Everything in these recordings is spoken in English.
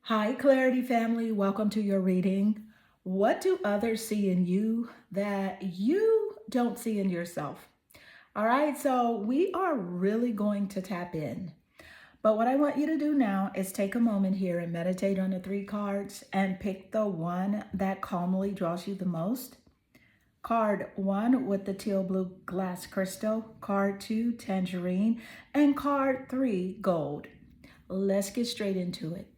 Hi, Clarity family. Welcome to your reading. What do others see in you that you don't see in yourself? All right, so we are really going to tap in. But what I want you to do now is take a moment here and meditate on the three cards and pick the one that calmly draws you the most. Card one with the teal blue glass crystal, card two, tangerine, and card three, gold. Let's get straight into it.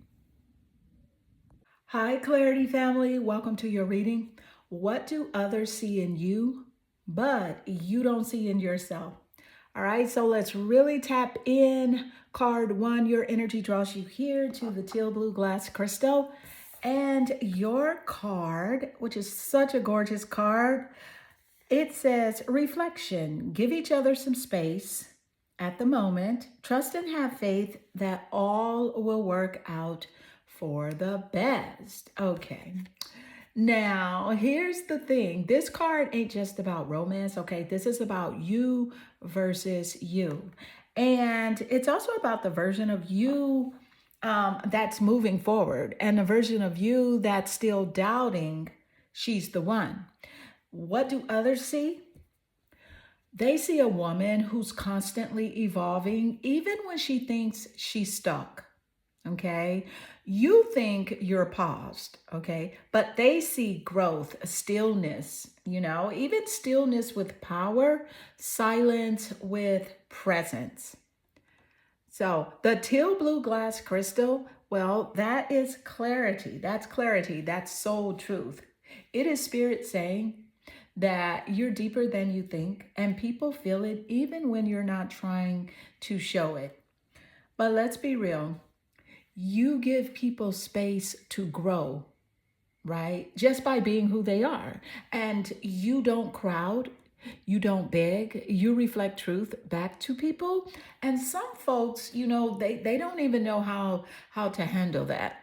Hi, Clarity family. Welcome to your reading. What do others see in you, but you don't see in yourself? All right, so let's really tap in. Card one, your energy draws you here to the teal blue glass crystal. And your card, which is such a gorgeous card, it says reflection. Give each other some space at the moment. Trust and have faith that all will work out for the best. Okay. Now, here's the thing. This card ain't just about romance, okay? This is about you versus you. And it's also about the version of you that's moving forward and the version of you that's still doubting she's the one. What do others see? They see a woman who's constantly evolving, even when she thinks she's stuck. Okay. You think you're paused. Okay. But they see growth, stillness, even stillness with power, silence with presence. So the teal blue glass crystal, well, that is clarity. That's clarity. That's soul truth. It is spirit saying, that you're deeper than you think, and people feel it even when you're not trying to show it. But let's be real, you give people space to grow, right? Just by being who they are. And you don't crowd, you don't beg, you reflect truth back to people. And some folks, they don't even know how to handle that.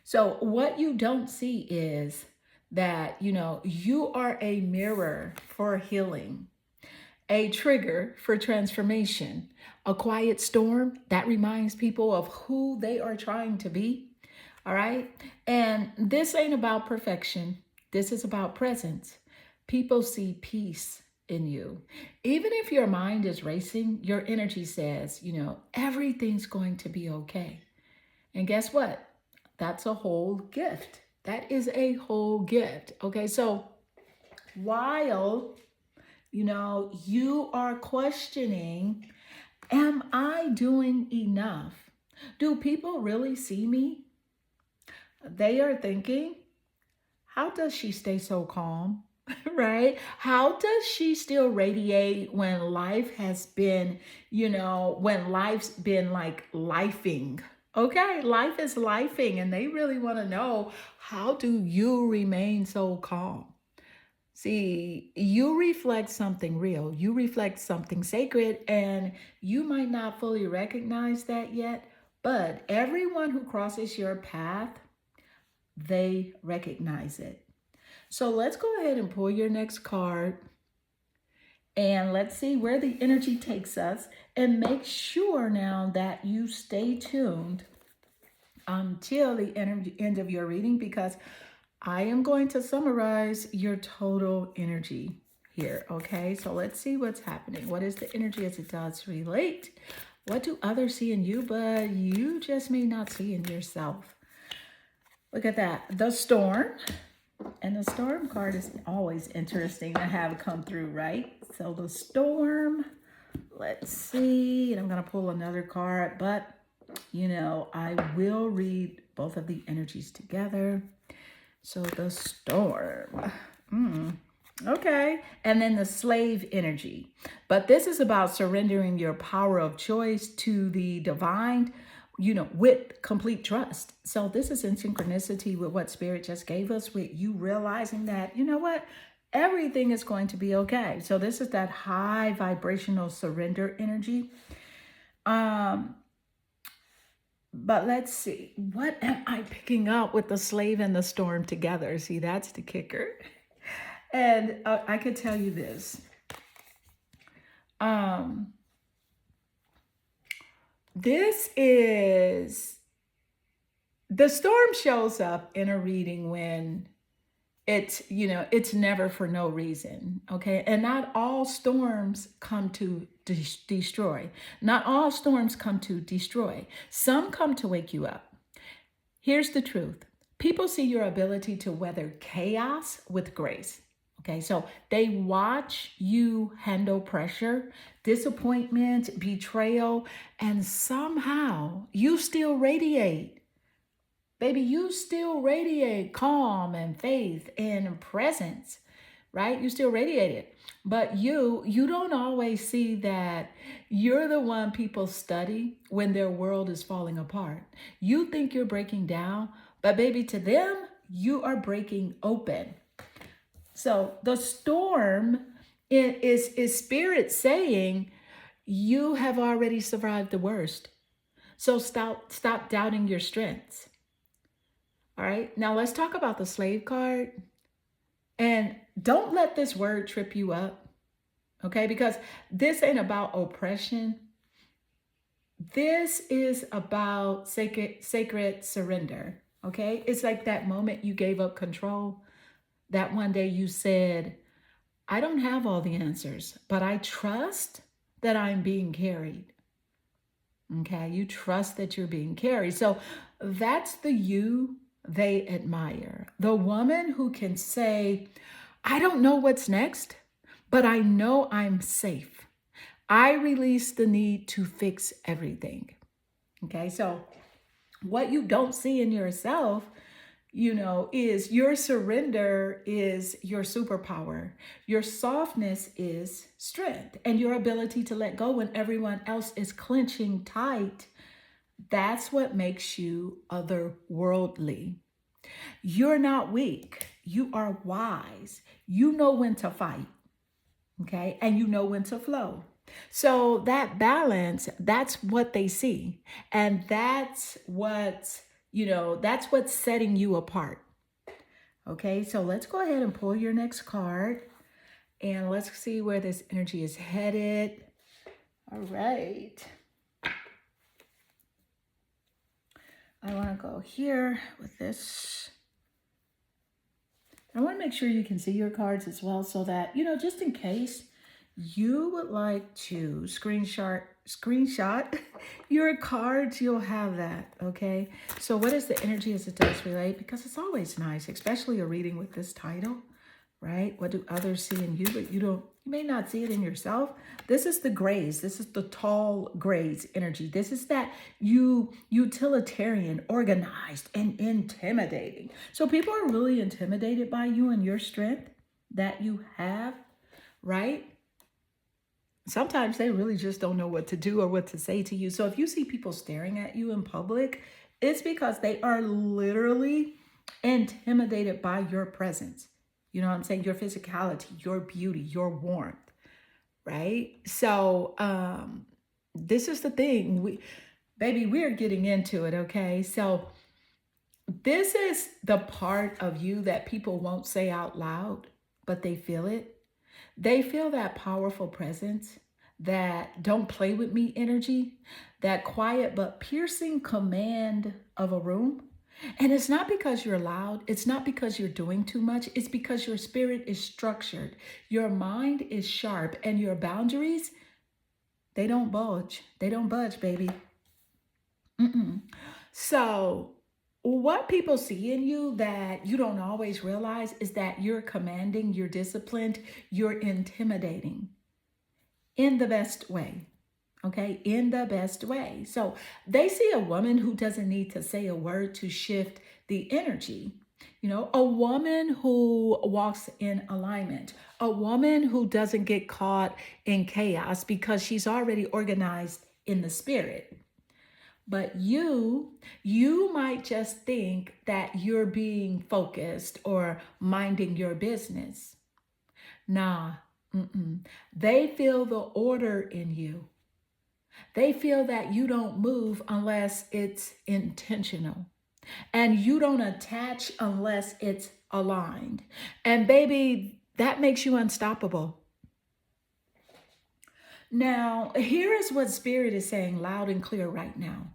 So what you don't see is that, you are a mirror for healing, a trigger for transformation, a quiet storm that reminds people of who they are trying to be. All right. And this ain't about perfection. This is about presence. People see peace in you. Even if your mind is racing, your energy says, everything's going to be okay. And guess what? That's a whole gift. That is a whole gift. Okay, so while you are questioning, am I doing enough? Do people really see me? They are thinking, how does she stay so calm? Right? How does she still radiate when life has been, when life's been like lifing? Okay, life is lifing, and they really want to know, how do you remain so calm? See, you reflect something real, you reflect something sacred, and you might not fully recognize that yet, but everyone who crosses your path, they recognize it. So let's go ahead and pull your next card and let's see where the energy takes us, and make sure now that you stay tuned until the end of your reading, because I am going to summarize your total energy here. Okay, so let's see what's happening. What is the energy as it does relate? What do others see in you, but you just may not see in yourself? Look at that. The storm. And the storm card is always interesting to have come through, right? So the storm, let's see. And I'm going to pull another card, but I will read both of the energies together. So the storm. Okay. And then the slave energy. But this is about surrendering your power of choice to the divine, with complete trust. So this is in synchronicity with what Spirit just gave us, with you realizing that, what? Everything is going to be okay. So this is that high vibrational surrender energy. But let's see, what am I picking up with the slave and the storm together? See, that's the kicker. And I could tell you this. This is The storm shows up in a reading when it's never for no reason, okay? And not all storms come to destroy. Not all storms come to destroy. Some come to wake you up. Here's the truth. People see your ability to weather chaos with grace. Okay, so they watch you handle pressure, disappointment, betrayal, and somehow you still radiate. Baby, you still radiate calm and faith and presence, right? You still radiate it. But you don't always see that you're the one people study when their world is falling apart. You think you're breaking down, but baby, to them, you are breaking open. So the storm is spirit saying you have already survived the worst. So stop doubting your strengths. All right. Now let's talk about the slave card. And don't let this word trip you up. Okay? Because this ain't about oppression. This is about sacred surrender. Okay? It's like that moment you gave up control. That one day you said, I don't have all the answers, but I trust that I'm being carried. Okay? You trust that you're being carried. So that's the you they admire. The woman who can say, I don't know what's next, but I know I'm safe. I release the need to fix everything. Okay, so what you don't see in yourself, is your surrender is your superpower. Your softness is strength, and your ability to let go when everyone else is clenching tight. That's what makes you otherworldly. You're not weak. You are wise. You know when to fight, okay? And you know when to flow. So that balance, that's what they see. And that's what's setting you apart. Okay, so let's go ahead and pull your next card. And let's see where this energy is headed. All right. I want to go here with this. I want to make sure you can see your cards as well so that, just in case you would like to screenshot your cards, you'll have that, okay? So what is the energy as it does relate? Because it's always nice, especially a reading with this title, right? What do others see in you, but you may not see it in yourself. This is the grays. This is the tall grays energy. This is that utilitarian, organized, and intimidating. So people are really intimidated by you and your strength that you have, right? Sometimes they really just don't know what to do or what to say to you. So if you see people staring at you in public, it's because they are literally intimidated by your presence. You know what I'm saying? Your physicality, your beauty, your warmth, right? So this is the thing. We're getting into it, okay? So this is the part of you that people won't say out loud, but they feel it. They feel that powerful presence, that don't play with me energy, that quiet but piercing command of a room. And it's not because you're loud. It's not because you're doing too much. It's because your spirit is structured. Your mind is sharp, and your boundaries, they don't budge. They don't budge, baby. So what people see in you that you don't always realize is that you're commanding, you're disciplined, you're intimidating in the best way. Okay, in the best way. So they see a woman who doesn't need to say a word to shift the energy. A woman who walks in alignment, a woman who doesn't get caught in chaos because she's already organized in the spirit. But you might just think that you're being focused or minding your business. Nah, they feel the order in you. They feel that you don't move unless it's intentional. And you don't attach unless it's aligned. And baby, that makes you unstoppable. Now, here is what Spirit is saying loud and clear right now.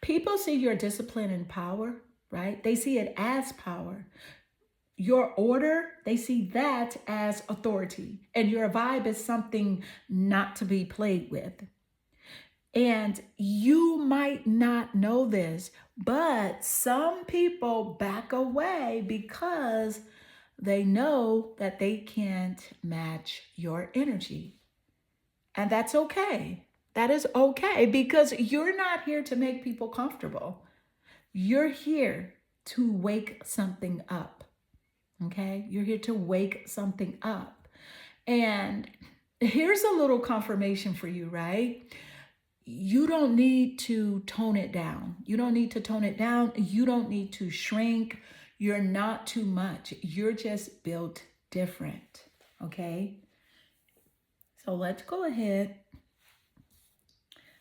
People see your discipline and power, right? They see it as power. Your order, they see that as authority. And your vibe is something not to be played with. And you might not know this, but some people back away because they know that they can't match your energy. And that's okay. That is okay because you're not here to make people comfortable. You're here to wake something up. Okay? You're here to wake something up. And here's a little confirmation for you, right? You don't need to tone it down. You don't need to tone it down. You don't need to shrink. You're not too much. You're just built different. Okay? So let's go ahead.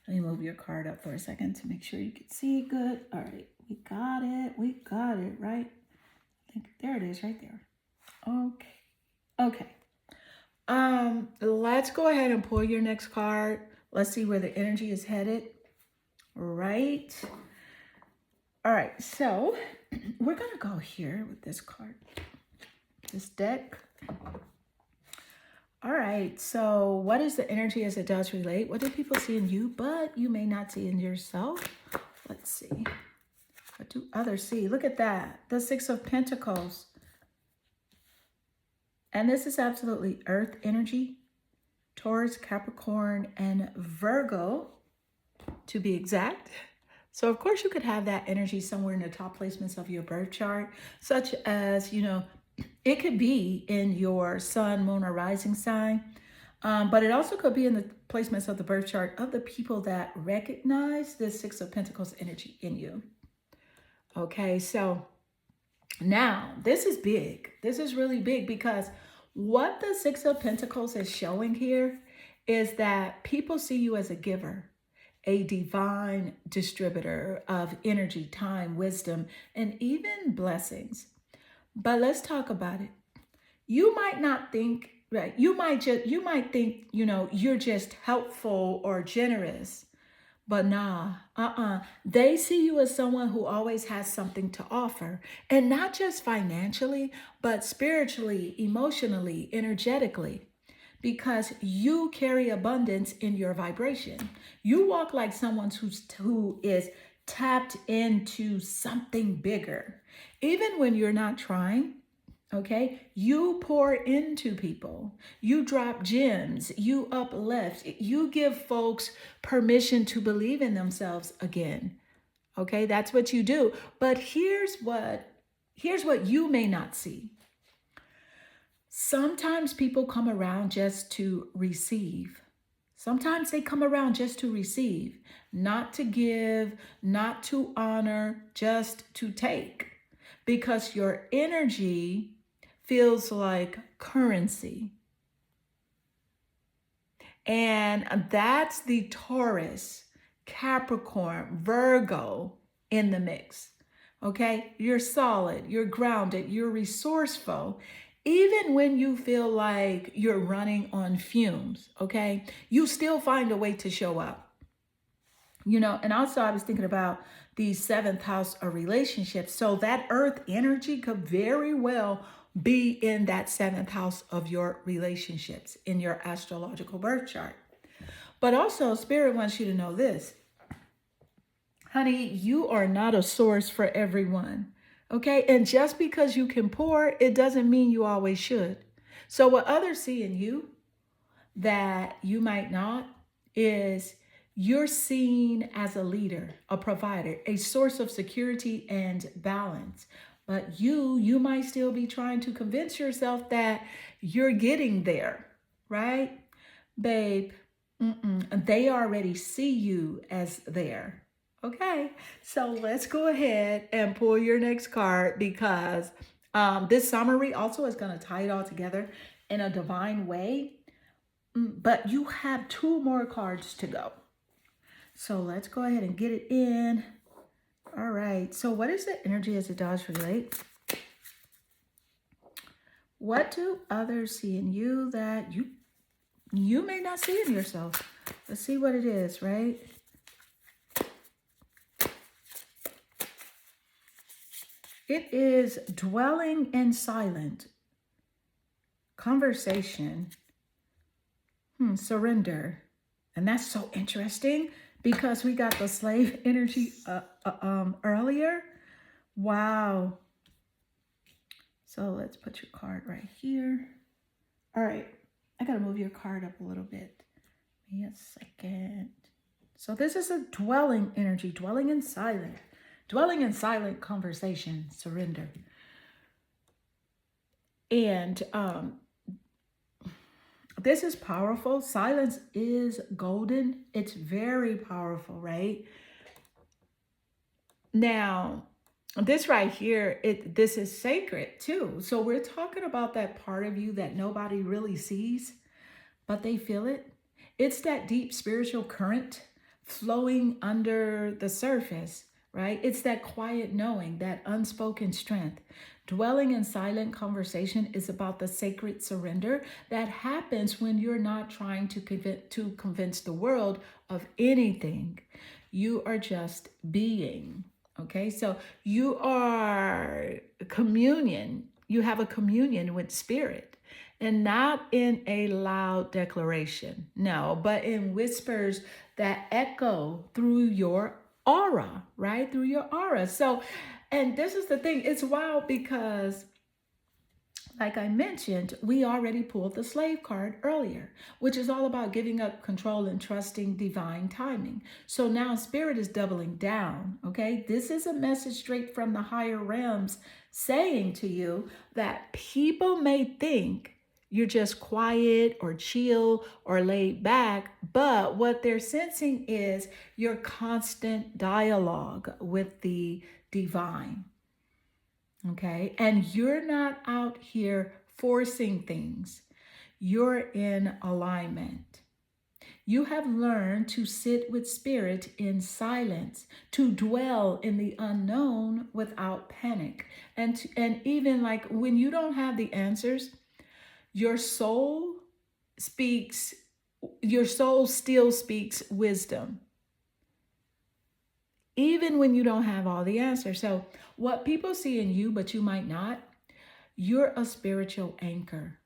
Let me move your card up for a second to make sure you can see good. All right. We got it. We got it, right? I think there it is right there. Okay. Okay. Let's go ahead and pull your next card. Let's see where the energy is headed. Right. All right. So we're going to go here with this card, this deck. All right. So what is the energy as it does relate? What do people see in you, but you may not see in yourself? Let's see. What do others see? Look at that. The Six of Pentacles. And this is absolutely earth energy. Taurus, Capricorn, and Virgo, to be exact. So, of course, you could have that energy somewhere in the top placements of your birth chart, such as, it could be in your sun, moon, or rising sign. But it also could be in the placements of the birth chart of the people that recognize this Six of Pentacles energy in you. Okay, so now this is big. This is really big because what the Six of Pentacles is showing here is that people see you as a giver, a divine distributor of energy, time, wisdom, and even blessings. But let's talk about it. You might not think, right? You might think, you're just helpful or generous. But nah, They see you as someone who always has something to offer. And not just financially, but spiritually, emotionally, energetically. Because you carry abundance in your vibration. You walk like someone who is tapped into something bigger. Even when you're not trying, okay, you pour into people, you drop gems, you uplift, you give folks permission to believe in themselves again. Okay, that's what you do. But here's what you may not see. Sometimes people come around just to receive. Sometimes they come around just to receive, not to give, not to honor, just to take. Because your energy feels like currency. And that's the Taurus, Capricorn, Virgo in the mix. Okay? You're solid, you're grounded, you're resourceful. Even when you feel like you're running on fumes, okay? You still find a way to show up. And also I was thinking about the seventh house of relationships. So that earth energy could very well be in that seventh house of your relationships in your astrological birth chart. But also Spirit wants you to know this. Honey, you are not a source for everyone. Okay. And just because you can pour, it doesn't mean you always should. So what others see in you that you might not is you're seen as a leader, a provider, a source of security and balance. But you might still be trying to convince yourself that you're getting there, right? Babe, they already see you as there. Okay, so let's go ahead and pull your next card because this summary also is going to tie it all together in a divine way. But you have 2 more cards to go. So let's go ahead and get it in. All right. So what is the energy as it does relate? What do others see in you that you may not see in yourself? Let's see what it is, right? It is dwelling in silent conversation, surrender. And that's so interesting because we got the slave energy earlier. Wow. So let's put your card right here. All right. I got to move your card up a little bit. Give me a second. So this is a dwelling energy, dwelling in silent conversation, surrender. And this is powerful. Silence is golden. It's very powerful, right? Now, this right here, this is sacred too. So we're talking about that part of you that nobody really sees, but they feel it. It's that deep spiritual current flowing under the surface, right? It's that quiet knowing, that unspoken strength. Dwelling in silent conversation is about the sacred surrender that happens when you're not trying to convince the world of anything. You are just being. Okay, so you are communion. You have a communion with spirit, and not in a loud declaration, no, but in whispers that echo through your aura, right? Through your aura. So, and this is the thing, it's wild because, like I mentioned, we already pulled the slave card earlier, which is all about giving up control and trusting divine timing. So now spirit is doubling down, okay? This is a message straight from the higher realms saying to you that people may think you're just quiet or chill or laid back, but what they're sensing is your constant dialogue with the divine. Okay. And you're not out here forcing things. You're in alignment. You have learned to sit with spirit in silence, to dwell in the unknown without panic. And even like when you don't have the answers, your soul speaks, your soul still speaks wisdom, even when you don't have all the answers. So what people see in you, but you might not, you're a spiritual anchor,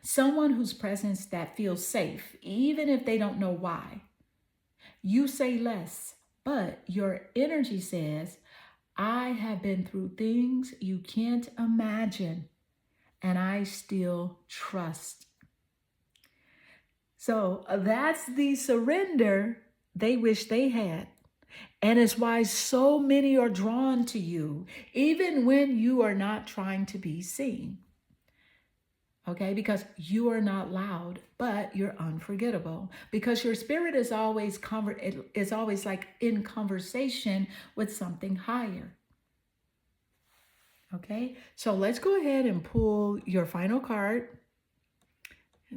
someone whose presence that feels safe, even if they don't know why. You say less, but your energy says, I have been through things you can't imagine, and I still trust. So that's the surrender they wish they had. And it's why so many are drawn to you, even when you are not trying to be seen. Okay, because you are not loud, but you're unforgettable. Because your spirit is always like in conversation with something higher. Okay, so let's go ahead and pull your final card.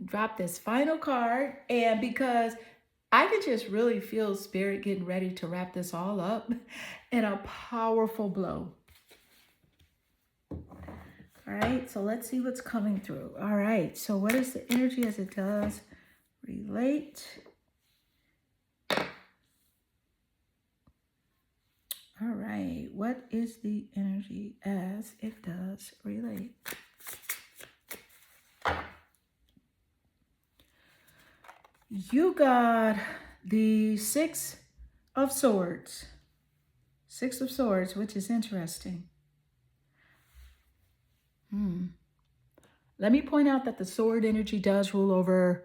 Drop this final card, and because I can just really feel spirit getting ready to wrap this all up in a powerful blow. All right, so let's see what's coming through. All right, so what is the energy as it does relate? All right, what is the energy as it does relate? You got the Six of Swords. Six of Swords, which is interesting. Let me point out that the sword energy does rule over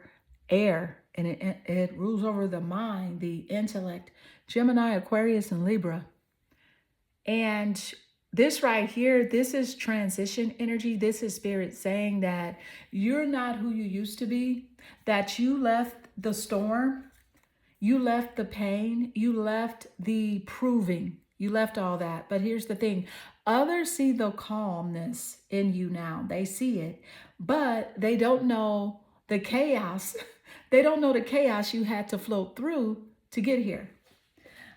air, and it rules over the mind, the intellect, Gemini, Aquarius, and Libra. And this right here, this is transition energy. This is spirit saying that you're not who you used to be, that you left the storm, you left the pain, you left the proving, you left all that. But here's the thing. Others see the calmness in you now. They see it, but they don't know the chaos. They don't know the chaos you had to float through to get here.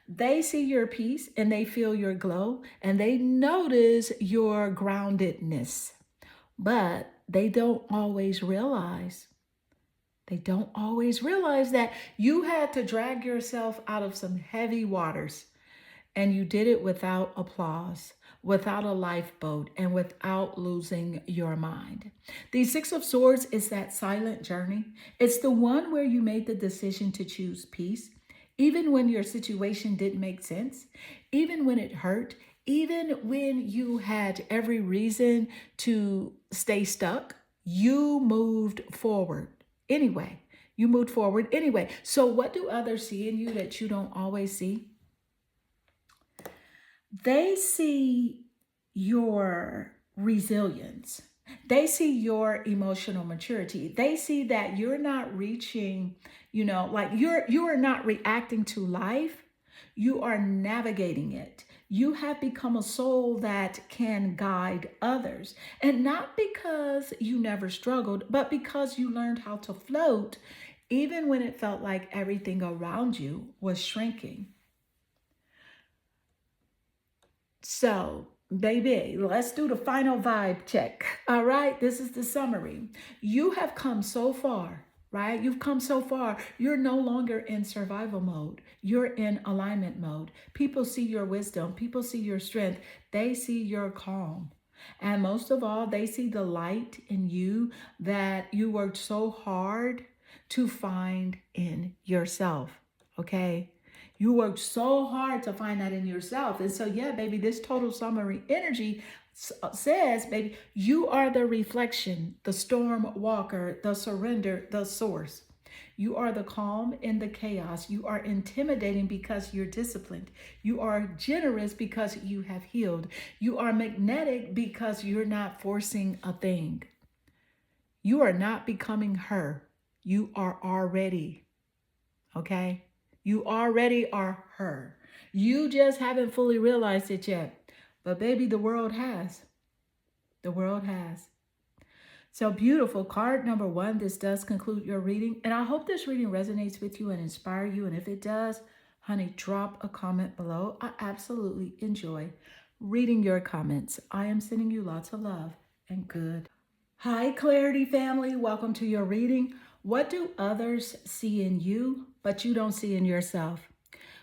They see your peace and they feel your glow and they notice your groundedness, but they don't always realize. They don't always realize that you had to drag yourself out of some heavy waters, and you did it without applause, without a lifeboat and without losing your mind. The Six of Swords is that silent journey. It's the one where you made the decision to choose peace, even when your situation didn't make sense, even when it hurt, even when you had every reason to stay stuck, you moved forward anyway. You moved forward anyway. So, what do others see in you that you don't always see? They see your resilience. They see your emotional maturity. They see that you're not reaching, like you are not reacting to life. You are navigating it. You have become a soul that can guide others. And not because you never struggled, but because you learned how to float even when it felt like everything around you was shrinking. So, baby, let's do the final vibe check. All right, this is the summary. You have come so far, right? You've come so far. You're no longer in survival mode. You're in alignment mode. People see your wisdom, people see your strength, they see your calm. And most of all, they see the light in you that you worked so hard to find in yourself. Okay? You worked so hard to find that in yourself. And so, yeah, baby, this total summary energy says, baby, you are the reflection, the storm walker, the surrender, the source. You are the calm in the chaos. You are intimidating because you're disciplined. You are generous because you have healed. You are magnetic because you're not forcing a thing. You are not becoming her. You are already, okay? You already are her. You just haven't fully realized it yet. But baby, the world has. The world has. So beautiful. Card number 1, this does conclude your reading. And I hope this reading resonates with you and inspire you. And if it does, honey, drop a comment below. I absolutely enjoy reading your comments. I am sending you lots of love and good. Hi, Clarity family. Welcome to your reading. What do others see in you, but you don't see in yourself?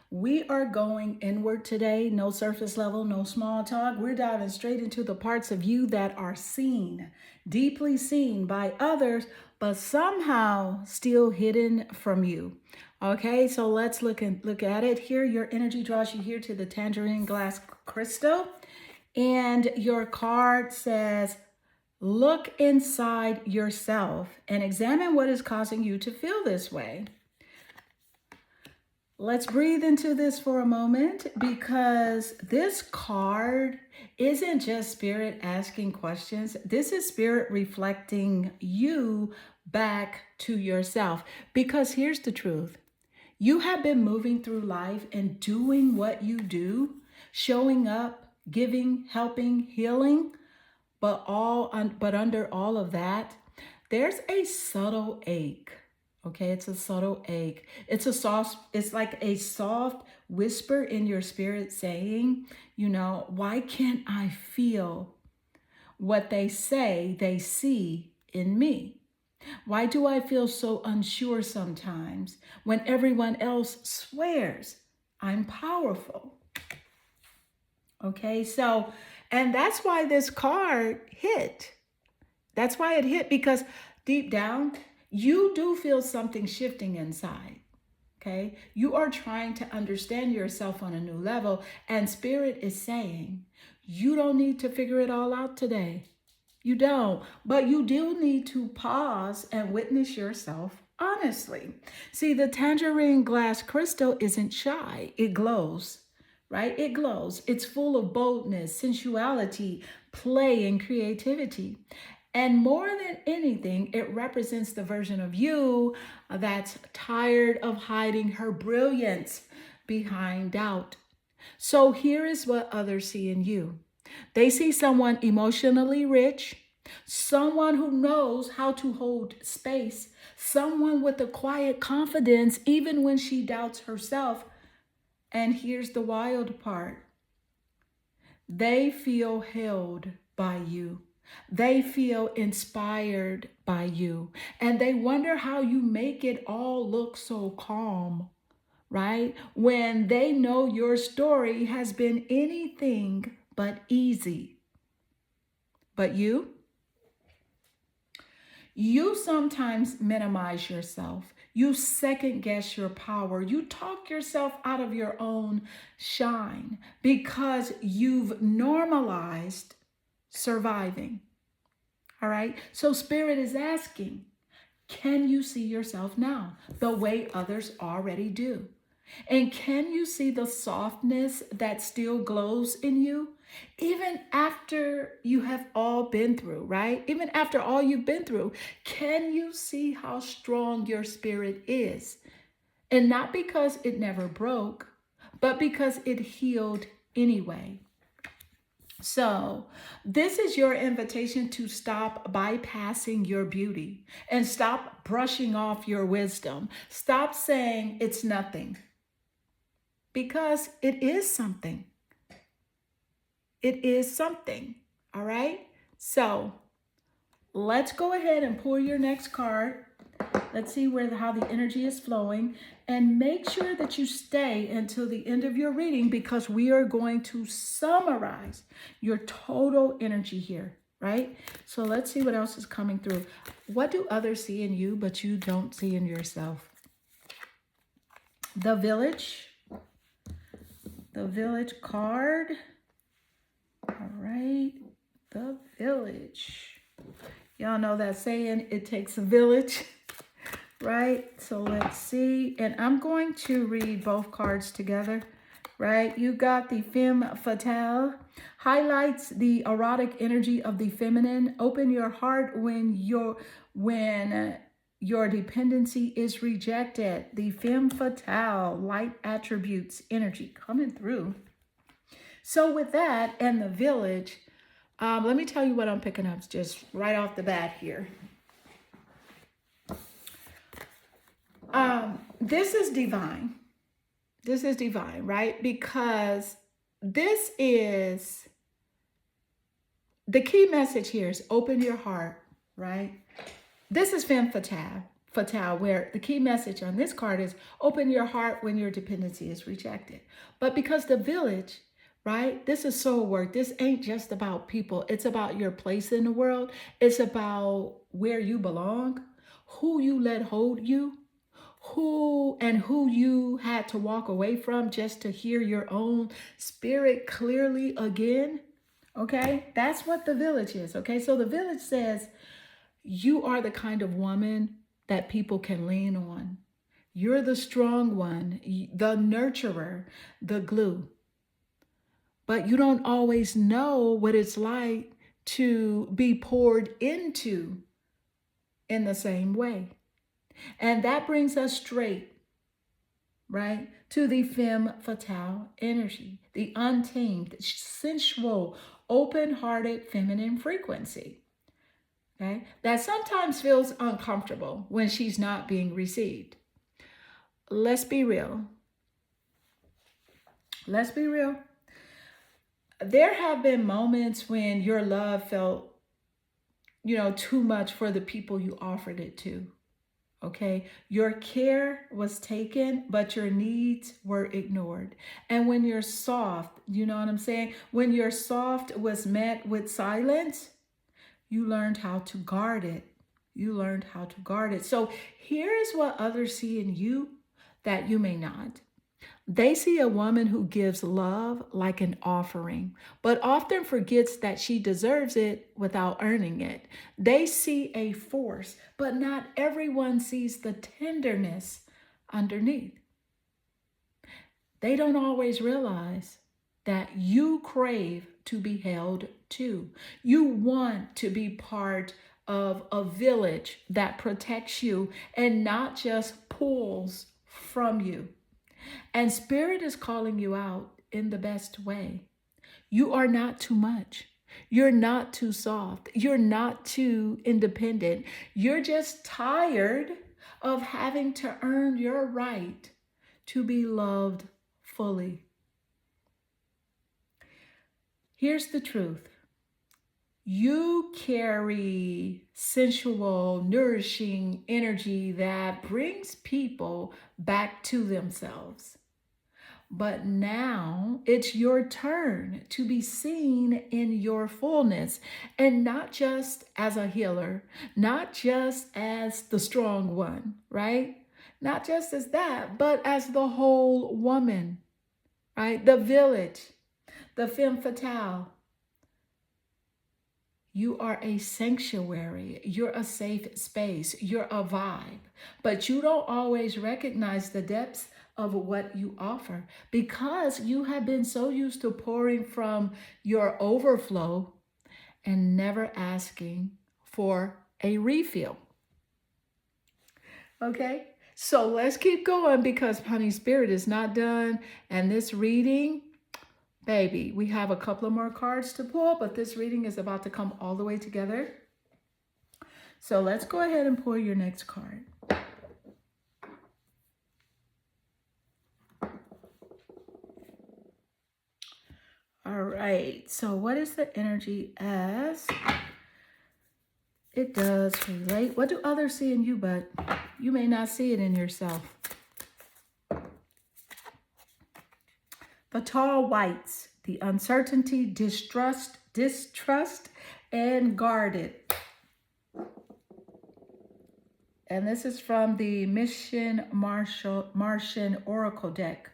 We are going inward today. No surface level, no small talk. We're diving straight into the parts of you that are seen, deeply seen by others, but somehow still hidden from you. Okay, so let's look at it here. Your energy draws you here to the tangerine glass crystal, and your card says, look inside yourself and examine what is causing you to feel this way. Let's breathe into this for a moment, because this card isn't just spirit asking questions. This is spirit reflecting you back to yourself. Because here's the truth. You have been moving through life and doing what you do, showing up, giving, helping, healing, but under all of that, there's a subtle ache. Okay, it's a subtle ache. It's like a soft whisper in your spirit saying, why can't I feel what they say they see in me? Why do I feel so unsure sometimes when everyone else swears I'm powerful? Okay, so, and that's why this card hit. That's why it hit, because deep down, you do feel something shifting inside. Okay, you are trying to understand yourself on a new level, and Spirit is saying, you don't need to figure it all out today. You don't, but you do need to pause and witness yourself honestly. See, the tangerine glass crystal isn't shy, it glows. Right? It glows. It's full of boldness, sensuality, play, and creativity. And more than anything, it represents the version of you that's tired of hiding her brilliance behind doubt. So here is what others see in you. They see someone emotionally rich, someone who knows how to hold space, someone with a quiet confidence even when she doubts herself. And here's the wild part. They feel held by you. They feel inspired by you. And they wonder how you make it all look so calm, right? When they know your story has been anything but easy. But you sometimes minimize yourself. You second guess your power. You talk yourself out of your own shine because you've normalized surviving. All right. So Spirit is asking, can you see yourself now the way others already do? And can you see the softness that still glows in you? Even after you have all been through, right? Even after all you've been through, can you see how strong your spirit is? And not because it never broke, but because it healed anyway. So, this is your invitation to stop bypassing your beauty and stop brushing off your wisdom. Stop saying it's nothing because it is something. It is something. All right. So, let's go ahead and pull your next card. Let's see how the energy is flowing, and make sure that you stay until the end of your reading because we are going to summarize your total energy here, right? So let's see what else is coming through. What do others see in you but you don't see in yourself? The Village. The Village card. All right. The Village. Y'all know that saying, it takes a village. Right? So let's see. And I'm going to read both cards together. Right? You got the Femme Fatale. Highlights the erotic energy of the feminine. Open your heart when your dependency is rejected. The Femme Fatale, light attributes, energy coming through. So with that and the Village, let me tell you what I'm picking up just right off the bat here. This is divine. This is divine, right? Because this is the key message here is open your heart, right? This is Femme Fatale, where the key message on this card is open your heart when your dependency is rejected. But because the Village, right? This is soul work. This ain't just about people. It's about your place in the world. It's about where you belong, who you let hold you, who you had to walk away from just to hear your own spirit clearly again. Okay, that's what the Village is. Okay, so the Village says you are the kind of woman that people can lean on. You're the strong one, the nurturer, the glue. But you don't always know what it's like to be poured into in the same way. And that brings us straight, right, to the Femme Fatale energy, the untamed, sensual, open-hearted feminine frequency, okay, that sometimes feels uncomfortable when she's not being received. Let's be real. Let's be real. There have been moments when your love felt, too much for the people you offered it to. Okay, your care was taken, but your needs were ignored. And when you're soft, you know what I'm saying? When your soft was met with silence, you learned how to guard it. You learned how to guard it. So here's what others see in you that you may not. They see a woman who gives love like an offering, but often forgets that she deserves it without earning it. They see a force, but not everyone sees the tenderness underneath. They don't always realize that you crave to be held too. You want to be part of a village that protects you and not just pulls from you. And Spirit is calling you out in the best way. You are not too much. You're not too soft. You're not too independent. You're just tired of having to earn your right to be loved fully. Here's the truth. You carry sensual, nourishing energy that brings people back to themselves. but now it's your turn to be seen in your fullness, and not just as a healer, not just as the strong one, right? Not just as that, but as the whole woman, right? The village, the femme fatale. You are a sanctuary. You're a safe space. You're a vibe. But you don't always recognize the depths of what you offer because you have been so used to pouring from your overflow and never asking for a refill. Okay? So let's keep going because Honey Spirit is not done. And this reading, baby, we have a couple of more cards to pull, but this reading is about to come all the way together. So let's go ahead and pull your next card. All right, so what is the energy as it does relate? What do others see in you, but you may not see it in yourself? The tall whites, the uncertainty, distrust, and guarded. And this is from the Martian Oracle deck.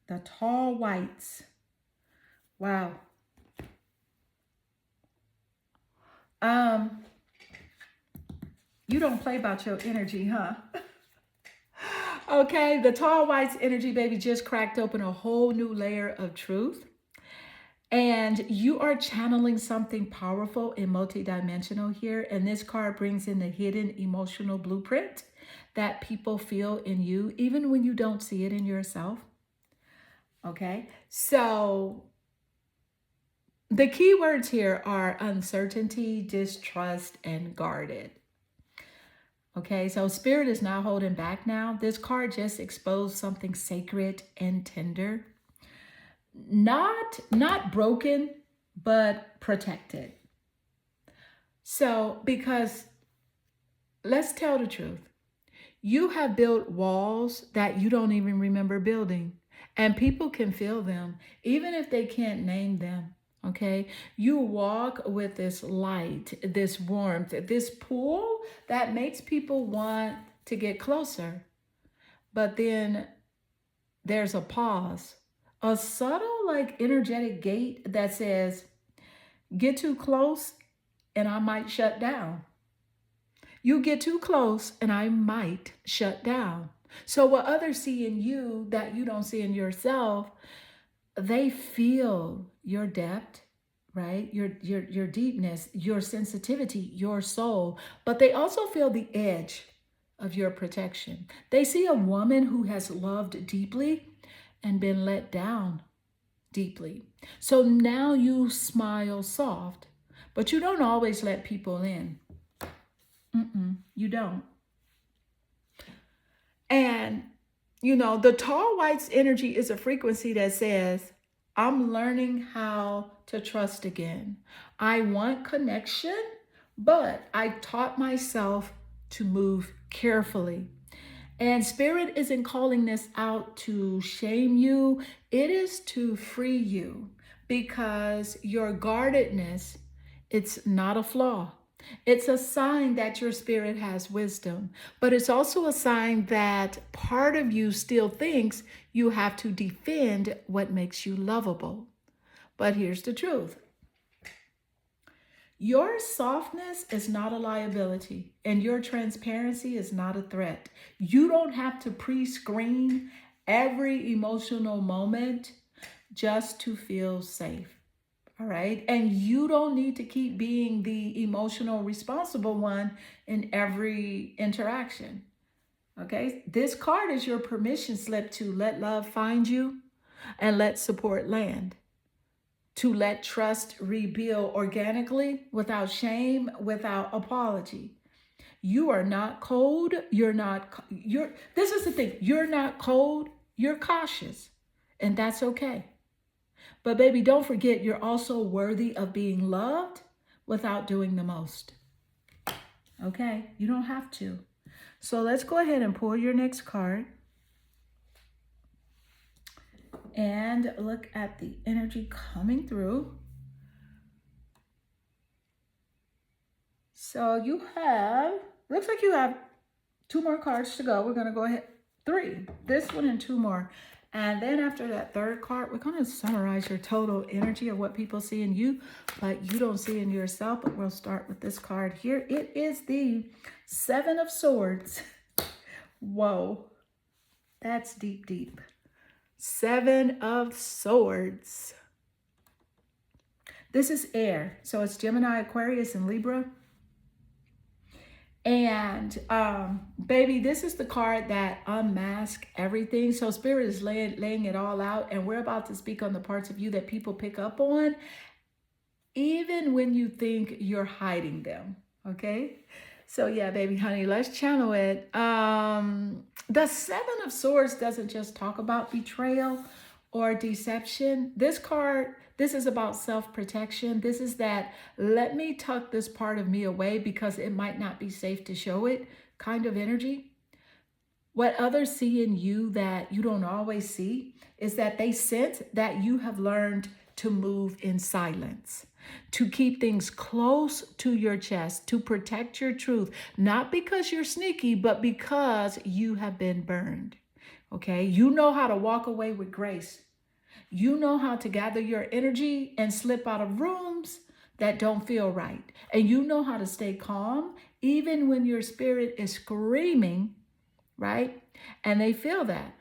The tall whites. Wow. You don't play about your energy, huh? Okay, the tall whites energy, baby, just cracked open a whole new layer of truth. And you are channeling something powerful and multidimensional here. And this card brings in the hidden emotional blueprint that people feel in you, even when you don't see it in yourself. Okay, so the key words here are uncertainty, distrust, and guarded. Okay, so Spirit is not holding back now. This card just exposed something sacred and tender. Not broken, but protected. So, because let's tell the truth. You have built walls that you don't even remember building. And people can feel them, even if they can't name them. Okay, you walk with this light, this warmth, this pull that makes people want to get closer. But then there's a pause, a subtle, like energetic gate that says, get too close and I might shut down. You get too close and I might shut down. So what others see in you that you don't see in yourself, they feel your depth, right? Your deepness, your sensitivity, your soul, but they also feel the edge of your protection. They see a woman who has loved deeply and been let down deeply. So now you smile soft, but you don't always let people in. You don't. And, you know, the tall white's energy is a frequency that says, I'm learning how to trust again. I want connection, but I taught myself to move carefully. And Spirit isn't calling this out to shame you. It is to free you because your guardedness, it's not a flaw. It's a sign that your spirit has wisdom, but it's also a sign that part of you still thinks you have to defend what makes you lovable. But here's the truth. Your softness is not a liability, and your transparency is not a threat. You don't have to pre-screen every emotional moment just to feel safe. All right. And you don't need to keep being the emotional responsible one in every interaction. Okay. This card is your permission slip to let love find you and let support land. To let trust rebuild organically without shame, without apology. You are not cold. This is the thing. You're not cold. You're cautious. And that's okay. But baby, don't forget, you're also worthy of being loved without doing the most. Okay, you don't have to. So let's go ahead and pull your next card. and look at the energy coming through. So you have, looks like you have 2 more cards to go. We're going to go ahead, 3, this one and 2 more. And then after that 3rd card, we're going to summarize your total energy of what people see in you, but you don't see in yourself. But we'll start with this card here. It is the 7 of Swords. Whoa, that's deep, deep. 7 of Swords. This is air, so it's Gemini, Aquarius, and Libra. And baby, this is the card that unmasks everything. So Spirit is laying it all out, and we're about to speak on the parts of you that people pick up on, even when you think you're hiding them. Okay, so yeah, baby, honey, let's channel it. The 7 of Swords doesn't just talk about betrayal or deception. This card, this is about self-protection. This is that, let me tuck this part of me away because it might not be safe to show it kind of energy. What others see in you that you don't always see is that they sense that you have learned to move in silence, to keep things close to your chest, to protect your truth, not because you're sneaky, but because you have been burned. Okay, you know how to walk away with grace. You know how to gather your energy and slip out of rooms that don't feel right. And you know how to stay calm even when your spirit is screaming, right? And they feel that.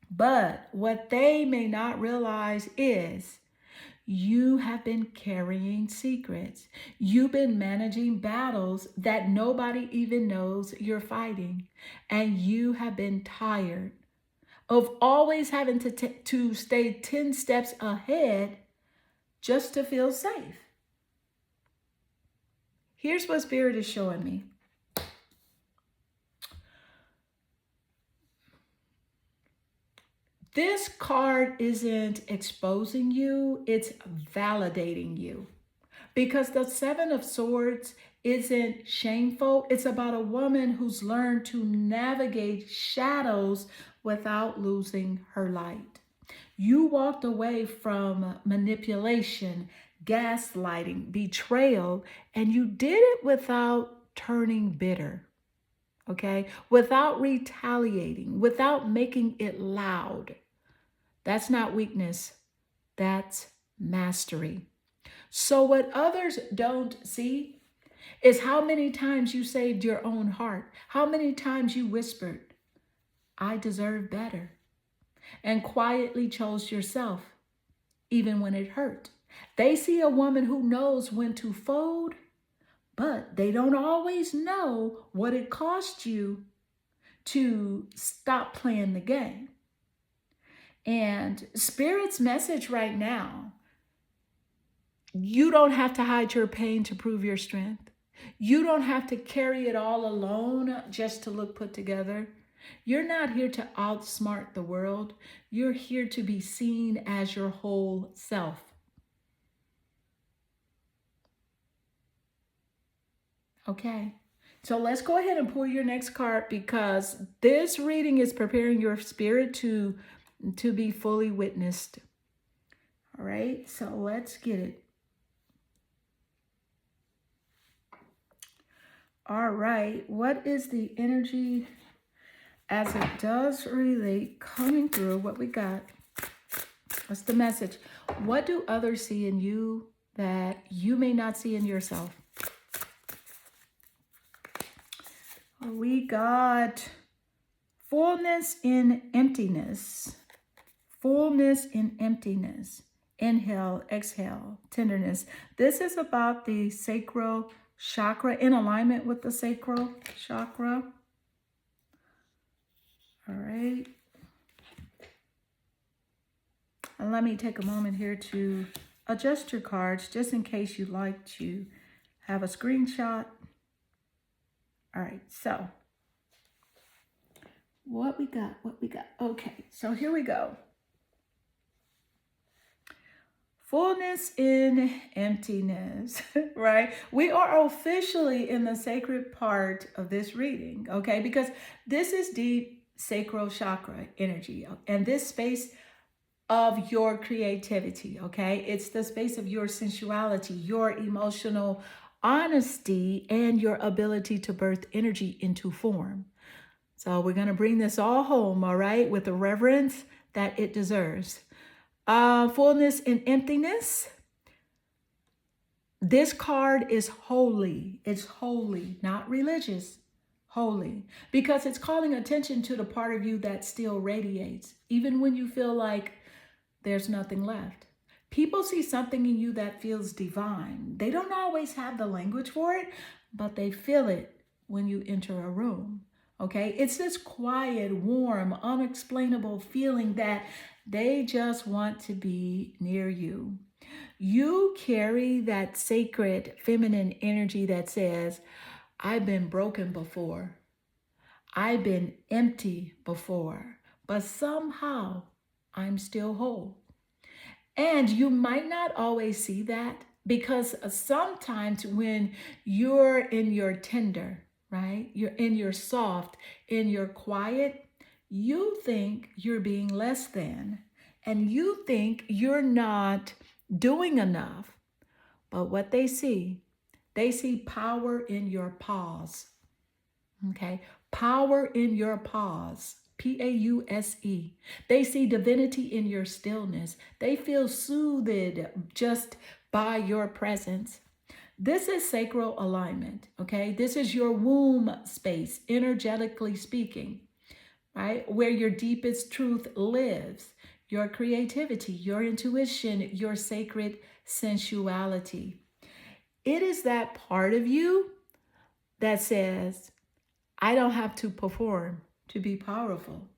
But what they may not realize is you have been carrying secrets. You've been managing battles that nobody even knows you're fighting. And you have been tired of always having to stay 10 steps ahead just to feel safe. Here's what Spirit is showing me. This card isn't exposing you, it's validating you. Because the 7 of Swords isn't shameful. It's about a woman who's learned to navigate shadows without losing her light. You walked away from manipulation, gaslighting, betrayal, and you did it without turning bitter, okay? Without retaliating, without making it loud. That's not weakness, that's mastery. So what others don't see is how many times you saved your own heart, how many times you whispered, I deserve better, and quietly chose yourself, even when it hurt. They see a woman who knows when to fold, but they don't always know what it cost you to stop playing the game. And Spirit's message right now, you don't have to hide your pain to prove your strength. You don't have to carry it all alone just to look put together. You're not here to outsmart the world. You're here to be seen as your whole self. Okay, so let's go ahead and pull your next card, because this reading is preparing your spirit to be fully witnessed. All right, so let's get it. All right, what is the energy as it does relate coming through? What we got? What's the message? What do others see in you that you may not see in yourself? We got fullness in emptiness. Fullness in emptiness. Inhale, exhale, tenderness. This is about the sacral chakra, in alignment with the sacral chakra. All right. And let me take a moment here to adjust your cards, just in case you'd like to have a screenshot. All right, so what we got? Okay, so here we go. Fullness in emptiness, right? We are officially in the sacred part of this reading, okay? Because this is deep sacral chakra energy. And this space of your creativity, okay? It's the space of your sensuality, your emotional honesty, and your ability to birth energy into form. So we're going to bring this all home, all right, with the reverence that it deserves. Fullness and emptiness. This card is holy. It's holy, not religious. Holy. Because it's calling attention to the part of you that still radiates, even when you feel like there's nothing left. People see something in you that feels divine. They don't always have the language for it, but they feel it when you enter a room. Okay? It's this quiet, warm, unexplainable feeling that they just want to be near you. You carry that sacred feminine energy that says, I've been broken before. I've been empty before, but somehow I'm still whole. And you might not always see that because sometimes when you're in your tender, right? You're in your soft, in your quiet, you think you're being less than, and you think you're not doing enough. But what they see power in your pause. Okay? Power in your pause. Pause. They see divinity in your stillness. They feel soothed just by your presence. This is sacral alignment, okay? This is your womb space, energetically speaking, right? Where your deepest truth lives, your creativity, your intuition, your sacred sensuality. It is that part of you that says, I don't have to perform to be powerful.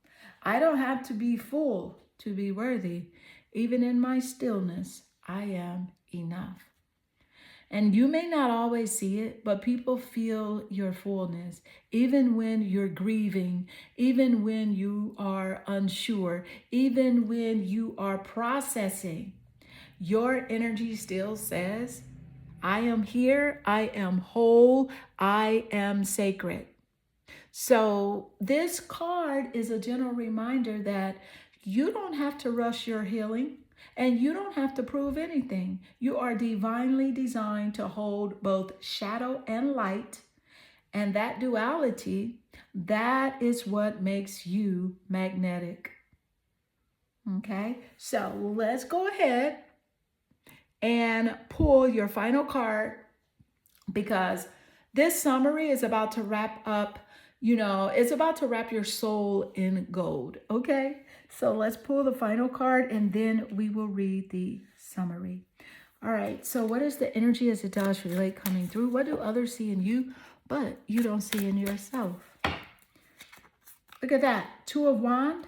I don't have to be full to be worthy. Even in my stillness, I am enough. And you may not always see it, but people feel your fullness, even when you're grieving, even when you are unsure, even when you are processing. Your energy still says, I am here, I am whole, I am sacred. So this card is a gentle reminder that you don't have to rush your healing and you don't have to prove anything. You are divinely designed to hold both shadow and light. And that duality, that is what makes you magnetic. Okay, so let's go ahead and pull your final card because this summary is about to wrap up, it's about to wrap your soul in gold, okay? So let's pull the final card and then we will read the summary. All right, so what is the energy as it does relate coming through? What do others see in you, but you don't see in yourself? Look at that, Two of Wands.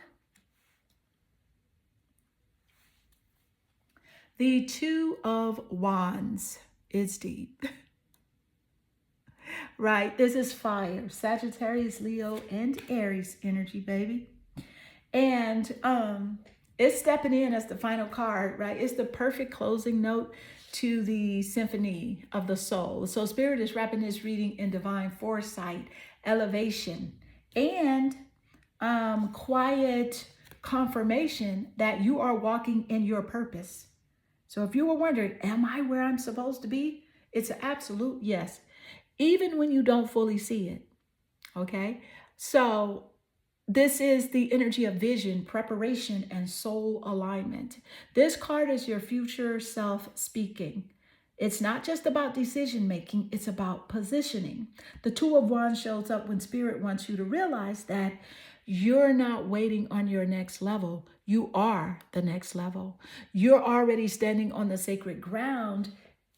The Two of Wands is deep. Right? This is fire. Sagittarius, Leo, and Aries energy, baby. And it's stepping in as the final card, right? It's the perfect closing note to the symphony of the soul. So Spirit is wrapping this reading in divine foresight, elevation, and quiet confirmation that you are walking in your purpose. So if you were wondering, am I where I'm supposed to be? It's an absolute yes, even when you don't fully see it, okay? So this is the energy of vision, preparation, and soul alignment. This card is your future self speaking. It's not just about decision making, it's about positioning. The Two of Wands shows up when Spirit wants you to realize that you're not waiting on your next level. You are the next level. You're already standing on the sacred ground.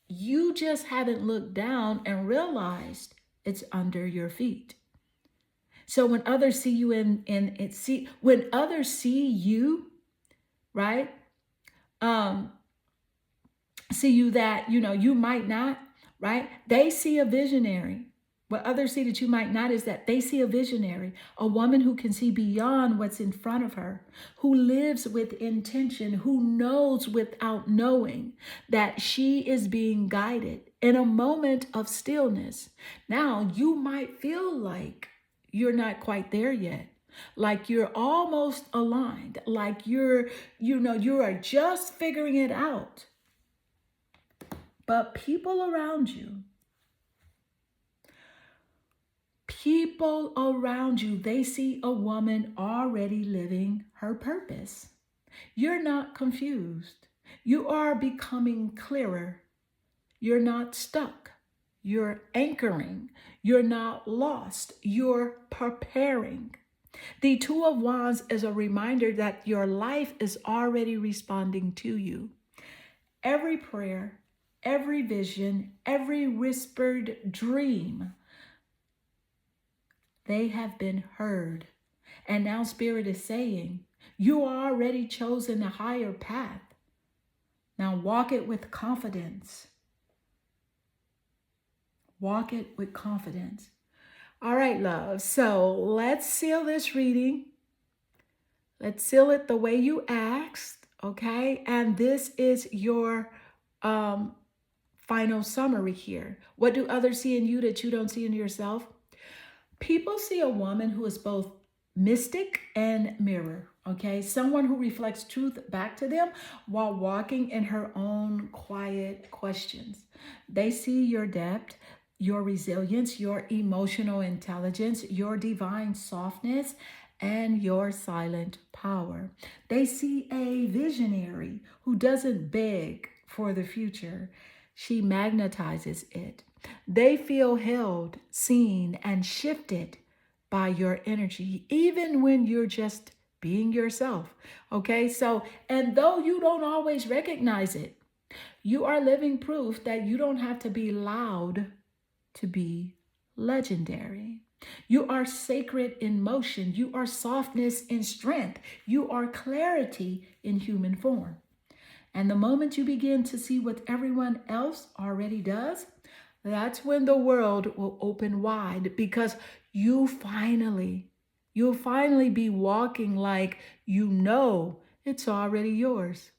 You just haven't looked down and realized it's under your feet. So when others see you when others see you, right? See you that, you might not, right? They see a visionary. What others see that you might not is that they see a visionary, a woman who can see beyond what's in front of her, who lives with intention, who knows without knowing that she is being guided in a moment of stillness. Now, you might feel like you're not quite there yet, like you're almost aligned, like you are just figuring it out. But people around you, they see a woman already living her purpose. You're not confused. You are becoming clearer. You're not stuck. You're anchoring. You're not lost. You're preparing. The Two of Wands is a reminder that your life is already responding to you. Every prayer, every vision, every whispered dream, they have been heard. And now Spirit is saying, you are already chosen a higher path. Now walk it with confidence. Walk it with confidence. All right, love. So let's seal this reading. Let's seal it the way you asked, okay? And this is your final summary here. What do others see in you that you don't see in yourself? People see a woman who is both mystic and mirror, okay? Someone who reflects truth back to them while walking in her own quiet questions. They see your depth, your resilience, your emotional intelligence, your divine softness, and your silent power. They see a visionary who doesn't beg for the future. She magnetizes it. They feel held, seen, and shifted by your energy, even when you're just being yourself. Okay, so, and though you don't always recognize it, you are living proof that you don't have to be loud to be legendary. You are sacred in motion. You are softness in strength. You are clarity in human form. And the moment you begin to see what everyone else already does, that's when the world will open wide, because you'll finally be walking like you know it's already yours.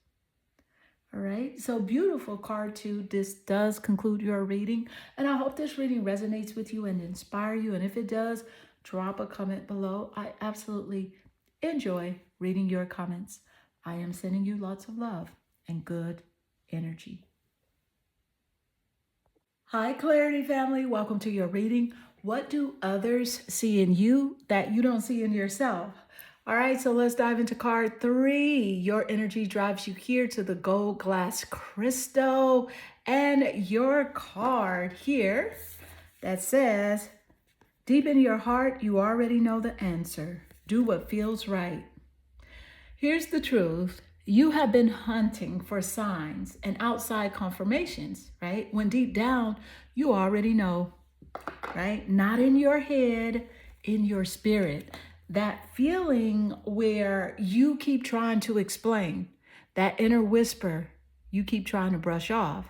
All right, so beautiful card two. This does conclude your reading, and I hope this reading resonates with you and inspire you. And if it does, drop a comment below. I absolutely enjoy reading your comments. I am sending you lots of love and good energy. Hi, Clarity family. Welcome to your reading. What do others see in you that you don't see in yourself? All right, so let's dive into card three. Your energy drives you here to the gold glass crystal, and your card here that says, deep in your heart, you already know the answer. Do what feels right. Here's the truth. You have been hunting for signs and outside confirmations, right? When deep down, you already know, right? Not in your head, in your spirit. That feeling where you keep trying to explain, that inner whisper you keep trying to brush off.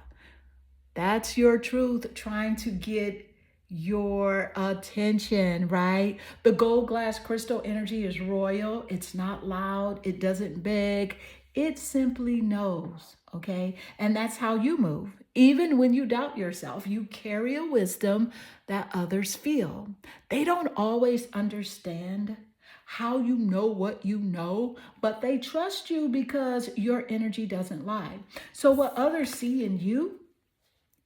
That's your truth trying to get your attention, right? The gold glass crystal energy is royal. It's not loud. It doesn't beg. It simply knows, okay? And that's how you move. Even when you doubt yourself, you carry a wisdom that others feel. They don't always understand how you know what you know, but they trust you because your energy doesn't lie. So what others see in you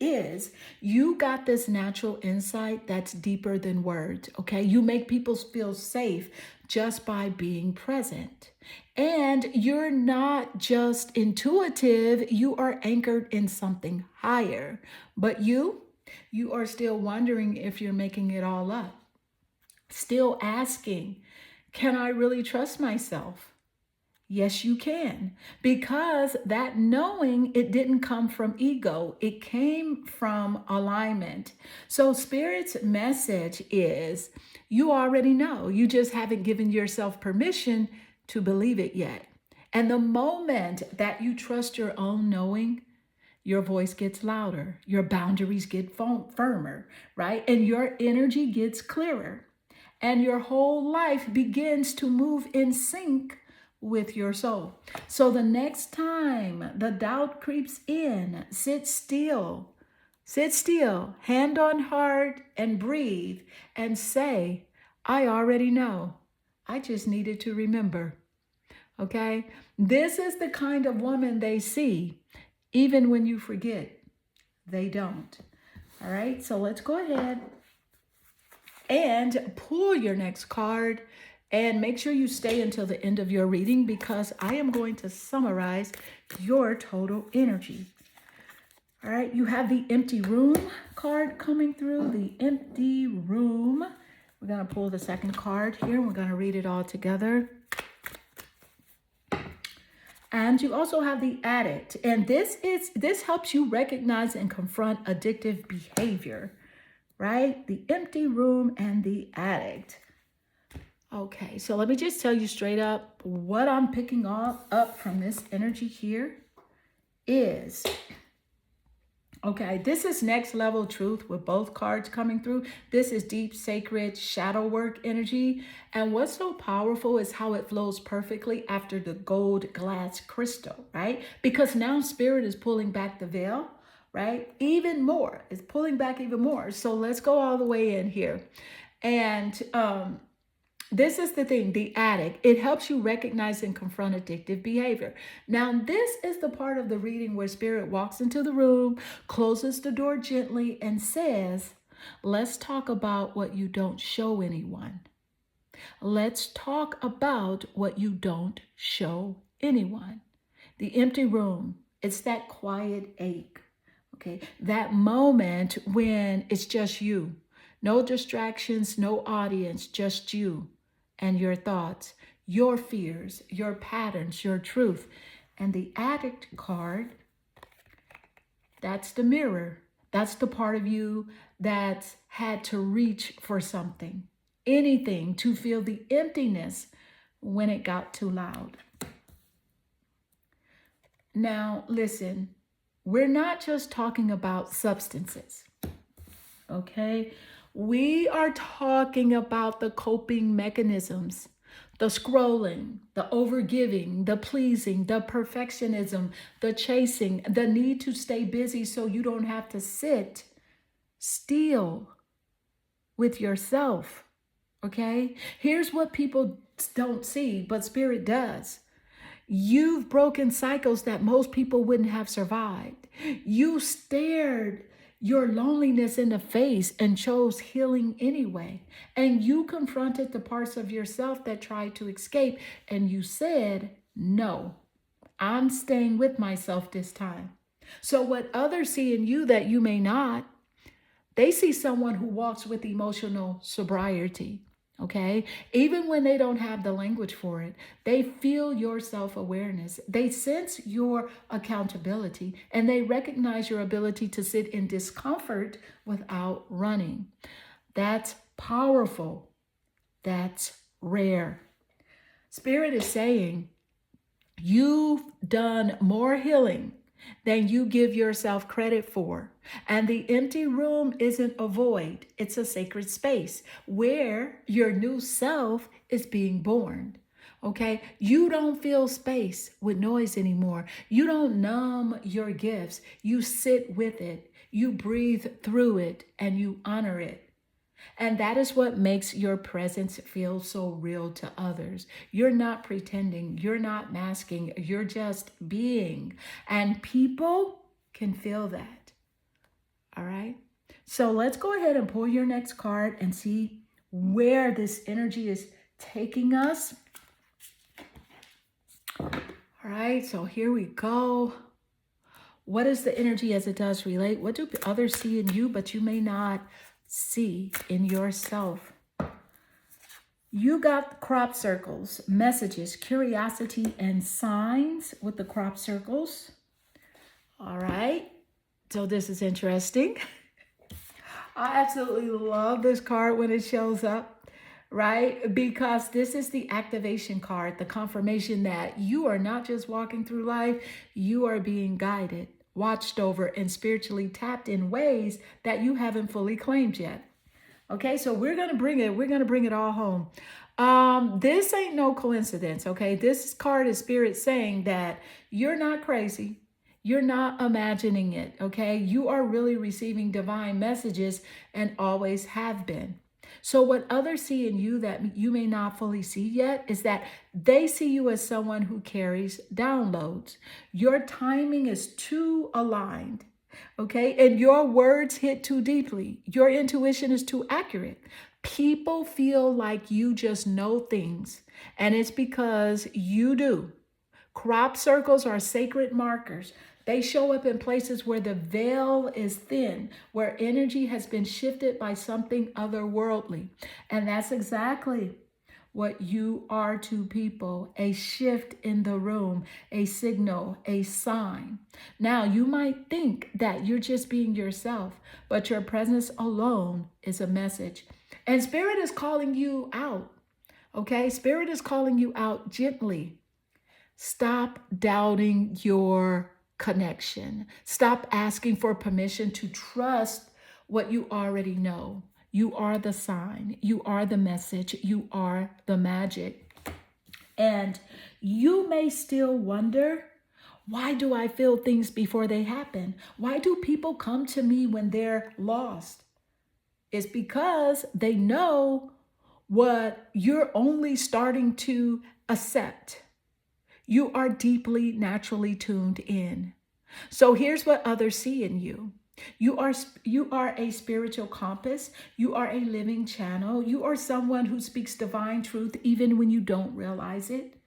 is you got this natural insight that's deeper than words, okay? You make people feel safe just by being present. And you're not just intuitive, you are anchored in something higher. But you are still wondering if you're making it all up. Still asking, can I really trust myself? Yes, you can, because that knowing, it didn't come from ego. It came from alignment. So Spirit's message is you already know. You just haven't given yourself permission to believe it yet. And the moment that you trust your own knowing, your voice gets louder, your boundaries get firmer, right? And your energy gets clearer. And your whole life begins to move in sync with your soul. So the next time the doubt creeps in, sit still, hand on heart, and breathe and say, I already know. I just needed to remember. Okay? This is the kind of woman they see, even when you forget. They don't. All right? So let's go ahead and pull your next card, and make sure you stay until the end of your reading, because I am going to summarize your total energy. All right, you have the empty room card coming through, the empty room. We're going to pull the second card here. We're going to read it all together. And you also have the addict. And this helps you recognize and confront addictive behavior, right? The empty room and the addict. Okay, so let me just tell you straight up what I'm picking up from this energy here is, okay, this is next level truth with both cards coming through. This is deep, sacred, shadow work energy. And what's so powerful is how it flows perfectly after the gold glass crystal, right? Because now spirit is pulling back the veil, right? Even more. It's pulling back even more. So let's go all the way in here. And this is the thing, the addict. It helps you recognize and confront addictive behavior. Now, this is the part of the reading where spirit walks into the room, closes the door gently, and says, let's talk about what you don't show anyone. Let's talk about what you don't show anyone. The empty room, it's that quiet ache, okay? That moment when it's just you. No distractions, no audience, just you and your thoughts, your fears, your patterns, your truth. And the addict card, that's the mirror. That's the part of you that's had to reach for something, anything, to feel the emptiness when it got too loud. Now, listen, we're not just talking about substances, okay? We are talking about the coping mechanisms, the scrolling, the overgiving, the pleasing, the perfectionism, the chasing, the need to stay busy so you don't have to sit still with yourself, okay? Here's what people don't see, but spirit does. You've broken cycles that most people wouldn't have survived. You stared your loneliness in the face and chose healing anyway. And you confronted the parts of yourself that tried to escape, and you said, no, I'm staying with myself this time. So what others see in you that you may not, they see someone who walks with emotional sobriety. Okay, even when they don't have the language for it, they feel your self-awareness. They sense your accountability, and they recognize your ability to sit in discomfort without running. That's powerful. That's rare. Spirit is saying, you've done more healing than you give yourself credit for. And the empty room isn't a void. It's a sacred space where your new self is being born. Okay? You don't fill space with noise anymore. You don't numb your gifts. You sit with it. You breathe through it and you honor it. And that is what makes your presence feel so real to others. You're not pretending, you're not masking, you're just being. And people can feel that. All right? So let's go ahead and pull your next card and see where this energy is taking us. All right, so here we go. What is the energy as it does relate? What do others see in you, but you may not see in yourself? You got crop circles, messages, curiosity, and signs with the crop circles. All right, so this is interesting. I absolutely love this card when it shows up, right? Because this is the activation card, the confirmation that you are not just walking through life, you are being guided, watched over, and spiritually tapped in ways that you haven't fully claimed yet. Okay, so we're gonna bring it all home. This ain't no coincidence, okay? This card is spirit saying that you're not crazy. You're not imagining it, okay? You are really receiving divine messages and always have been. So what others see in you that you may not fully see yet is that they see you as someone who carries downloads. Your timing is too aligned. Okay. And your words hit too deeply. Your intuition is too accurate. People feel like you just know things, and it's because you do. Crop circles are sacred markers. They show up in places where the veil is thin, where energy has been shifted by something otherworldly. And that's exactly what you are to people: a shift in the room, a signal, a sign. Now, you might think that you're just being yourself, but your presence alone is a message. And Spirit is calling you out, okay? Spirit is calling you out gently. Stop doubting your connection. Stop asking for permission to trust what you already know. You are the sign. You are the message. You are the magic. And you may still wonder, why do I feel things before they happen? Why do people come to me when they're lost? It's because they know what you're only starting to accept. You are deeply naturally tuned in. So here's what others see in you. You are a spiritual compass. You are a living channel. You are someone who speaks divine truth even when you don't realize it.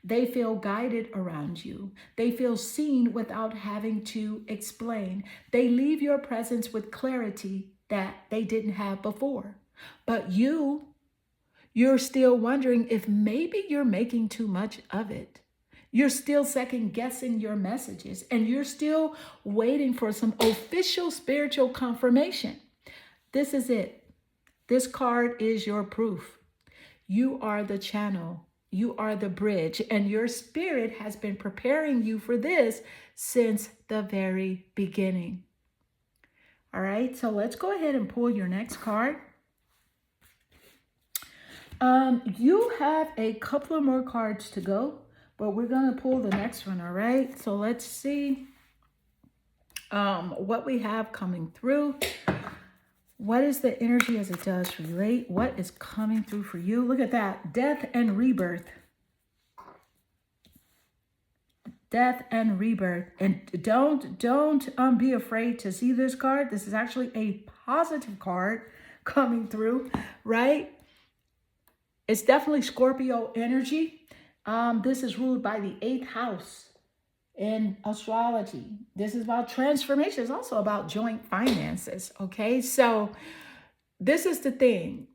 They feel guided around you. They feel seen without having to explain. They leave your presence with clarity that they didn't have before. But you're still wondering if maybe you're making too much of it. You're still second guessing your messages, and you're still waiting for some official spiritual confirmation. This is it. This card is your proof. You are the channel. You are the bridge, and your spirit has been preparing you for this since the very beginning. All right, so let's go ahead and pull your next card. You have a couple of more cards to go, but we're going to pull the next one, all right? So let's see what we have coming through. What is the energy as it does relate? What is coming through for you? Look at that. Death and rebirth. Death and rebirth. And don't be afraid to see this card. This is actually a positive card coming through, right? It's definitely Scorpio energy. This is ruled by the 8th house in astrology. This is about transformation. It's also about joint finances, okay? So this is the thing.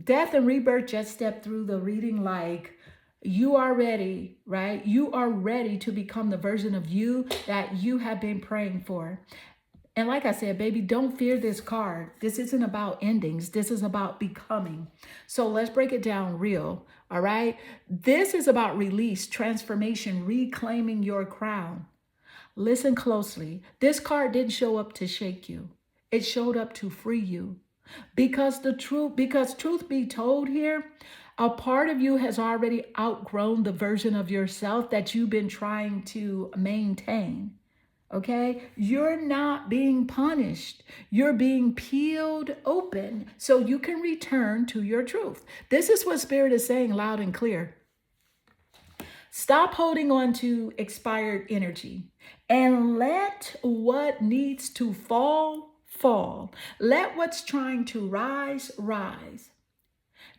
Death and rebirth just stepped through the reading like you are ready, right? You are ready to become the version of you that you have been praying for. And like I said, baby, don't fear this card. This isn't about endings. This is about becoming. So let's break it down real, all right? This is about release, transformation, reclaiming your crown. Listen closely. This card didn't show up to shake you. It showed up to free you. Because truth be told here, a part of you has already outgrown the version of yourself that you've been trying to maintain. Okay, you're not being punished. You're being peeled open so you can return to your truth. This is what Spirit is saying loud and clear. Stop holding on to expired energy and let what needs to fall, fall. Let what's trying to rise, rise.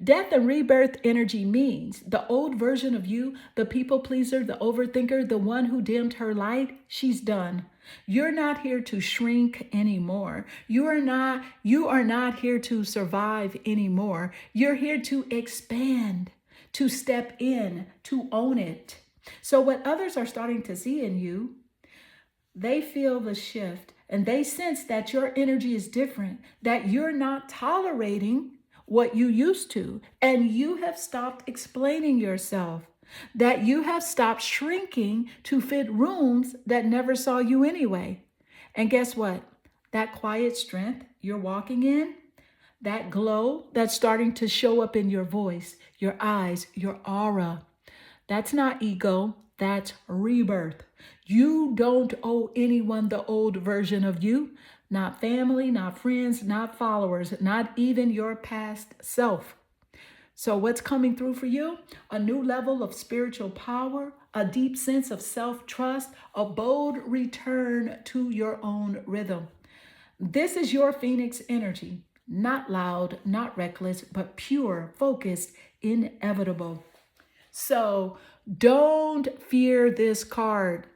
Death and rebirth energy means the old version of you, the people pleaser, the overthinker, the one who dimmed her light, she's done. You're not here to shrink anymore. You are not here to survive anymore. You're here to expand, to step in, to own it. So what others are starting to see in you, they feel the shift and they sense that your energy is different, that you're not tolerating what you used to, and you have stopped explaining yourself, that you have stopped shrinking to fit rooms that never saw you anyway. And guess what? That quiet strength you're walking in, that glow that's starting to show up in your voice, your eyes, your aura, that's not ego. That's rebirth. You don't owe anyone the old version of you, not family, not friends, not followers, not even your past self. So, what's coming through for you? A new level of spiritual power, a deep sense of self trust, a bold return to your own rhythm. This is your Phoenix energy, not loud, not reckless, but pure, focused, inevitable. So don't fear this card,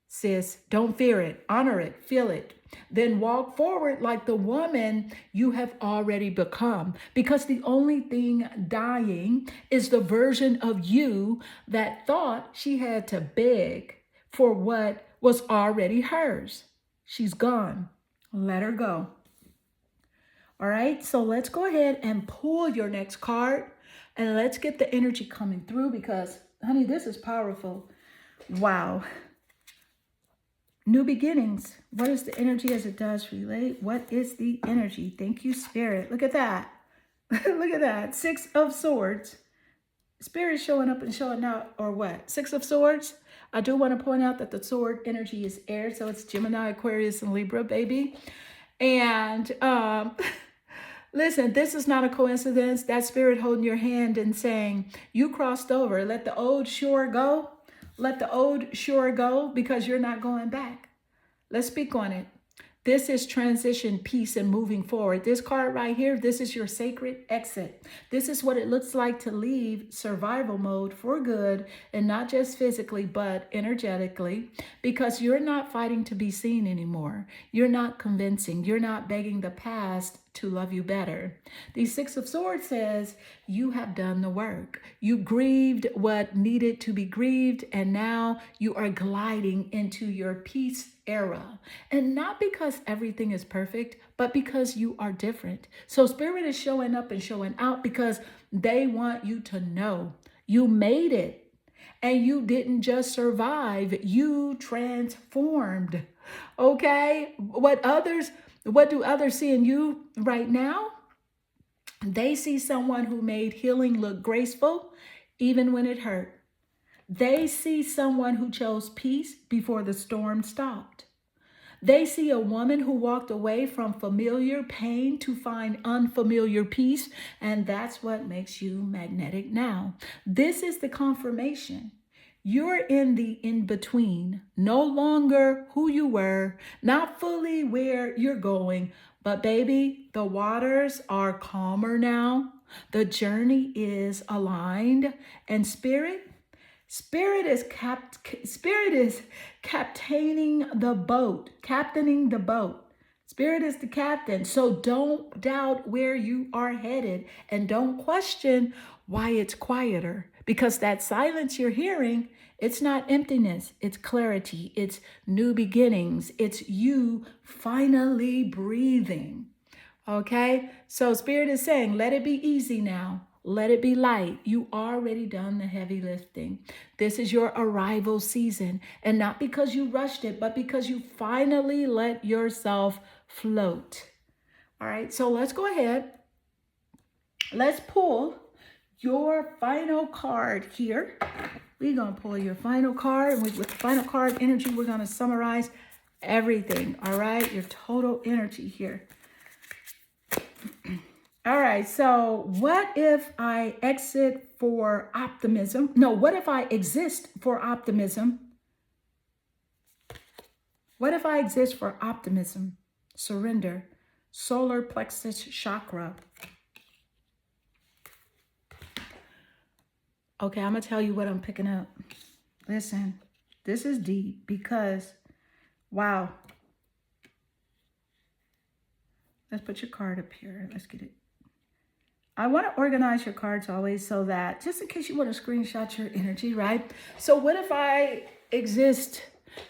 sis. Don't fear it. Honor it. Feel it. Then walk forward like the woman you have already become. Because the only thing dying is the version of you that thought she had to beg for what was already hers. She's gone. Let her go. All right, so let's go ahead and pull your next card and let's get the energy coming through because, honey, this is powerful. Wow. New beginnings. What is the energy as it does relate? What is the energy? Thank you, Spirit. Look at that. Look at that. 6 of Swords. Spirit showing up and showing out, or what? 6 of Swords. I do want to point out that the sword energy is air, so it's Gemini, Aquarius, and Libra, baby. And listen, this is not a coincidence. That Spirit holding your hand and saying, you crossed over. Let the old shore go. Let the old shore go because you're not going back. Let's speak on it. This is transition, peace, and moving forward. This card right here, this is your sacred exit. This is what it looks like to leave survival mode for good, and not just physically, but energetically, because you're not fighting to be seen anymore. You're not convincing. You're not begging the past to love you better. The 6 of Swords says you have done the work. You grieved what needed to be grieved, and now you are gliding into your peace era. And not because everything is perfect, but because you are different. So Spirit is showing up and showing out because they want you to know you made it. And you didn't just survive, you transformed. Okay? What do others see in you right now? They see someone who made healing look graceful, even when it hurt. They see someone who chose peace before the storm stopped. They see a woman who walked away from familiar pain to find unfamiliar peace, and that's what makes you magnetic now. This is the confirmation. You're in the in-between, no longer who you were, not fully where you're going, but baby, the waters are calmer now. The journey is aligned, and Spirit is captaining the boat, captaining the boat. Spirit is the captain. So don't doubt where you are headed and don't question why it's quieter, because that silence you're hearing, it's not emptiness, it's clarity, it's new beginnings, it's you finally breathing. Okay? So Spirit is saying, let it be easy now. Let it be light. You already done the heavy lifting. This is your arrival season. And not because you rushed it, but because you finally let yourself float. All right, so let's go ahead. Let's pull your final card here. We're going to pull your final card. And with the final card energy, we're going to summarize everything. All right, your total energy here. All right, so what if I exit for optimism? No, what if I exist for optimism? What if I exist for optimism? Surrender. Solar plexus chakra. Okay, I'm going to tell you what I'm picking up. Listen, this is deep because, wow. Let's put your card up here. Let's get it. I want to organize your cards always so that, just in case you want to screenshot your energy, right? So what if I exist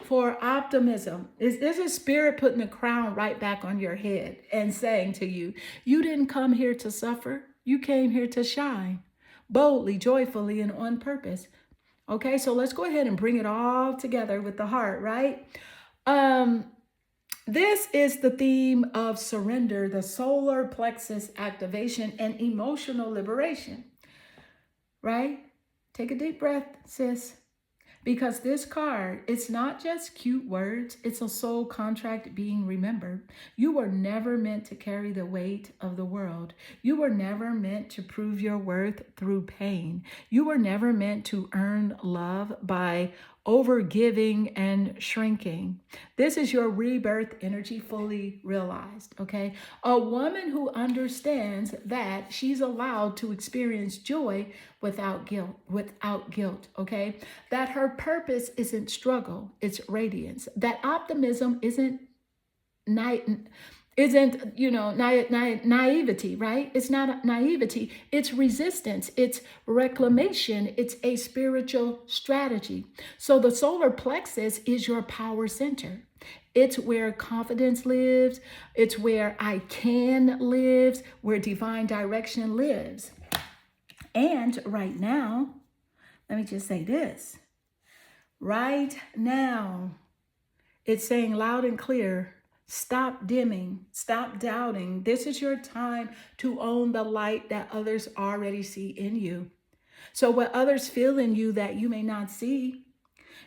for optimism? This is Spirit putting the crown right back on your head and saying to you, you didn't come here to suffer. You came here to shine boldly, joyfully, and on purpose. Okay, so let's go ahead and bring it all together with the heart, right? This is the theme of surrender, the solar plexus activation, and emotional liberation, right? Take a deep breath, sis. Because this card, it's not just cute words, it's a soul contract being remembered. You were never meant to carry the weight of the world. You were never meant to prove your worth through pain. You were never meant to earn love by overgiving and shrinking. This is your rebirth energy fully realized, okay? A woman who understands that she's allowed to experience joy without guilt, okay? That her purpose isn't struggle, it's radiance. That optimism isn't naivety, right? It's not naivety, it's resistance, it's reclamation, it's a spiritual strategy. So the solar plexus is your power center. It's where confidence lives, it's where I can lives, where divine direction lives. And right now, let me just say this. Right now, it's saying loud and clear, stop dimming, stop doubting. This is your time to own the light that others already see in you. So what others feel in you that you may not see,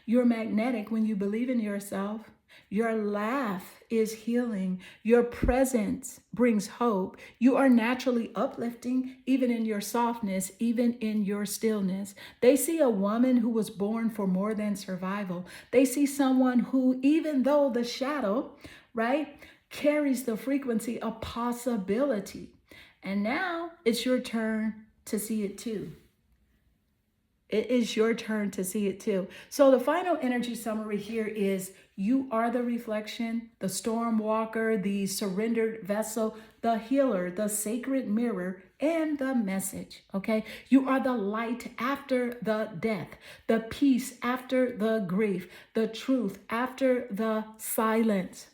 you're magnetic when you believe in yourself. Your laugh is healing. Your presence brings hope. You are naturally uplifting, even in your softness, even in your stillness. They see a woman who was born for more than survival. They see someone who, even though the shadow, right, carries the frequency of possibility. And now it's your turn to see it too. It is your turn to see it too. So the final energy summary here is you are the reflection, the storm walker, the surrendered vessel, the healer, the sacred mirror, and the message, okay? You are the light after the death, the peace after the grief, the truth after the silence.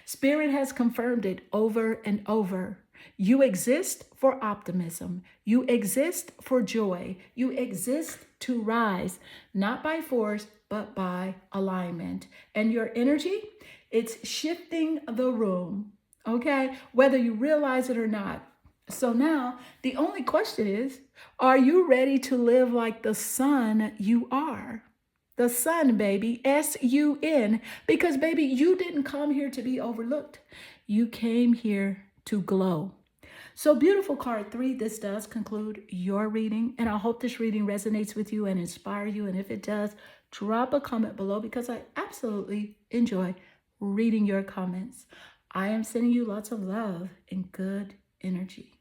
Spirit has confirmed it over and over. You exist for optimism. You exist for joy. You exist to rise, not by force, but by alignment. And your energy, it's shifting the room, okay? Whether you realize it or not. So now the only question is, are you ready to live like the sun you are? The sun, baby, S-U-N, because baby, you didn't come here to be overlooked. You came here to glow. So beautiful card 3, this does conclude your reading, and I hope this reading resonates with you and inspire you. And if it does, drop a comment below because I absolutely enjoy reading your comments. I am sending you lots of love and good energy.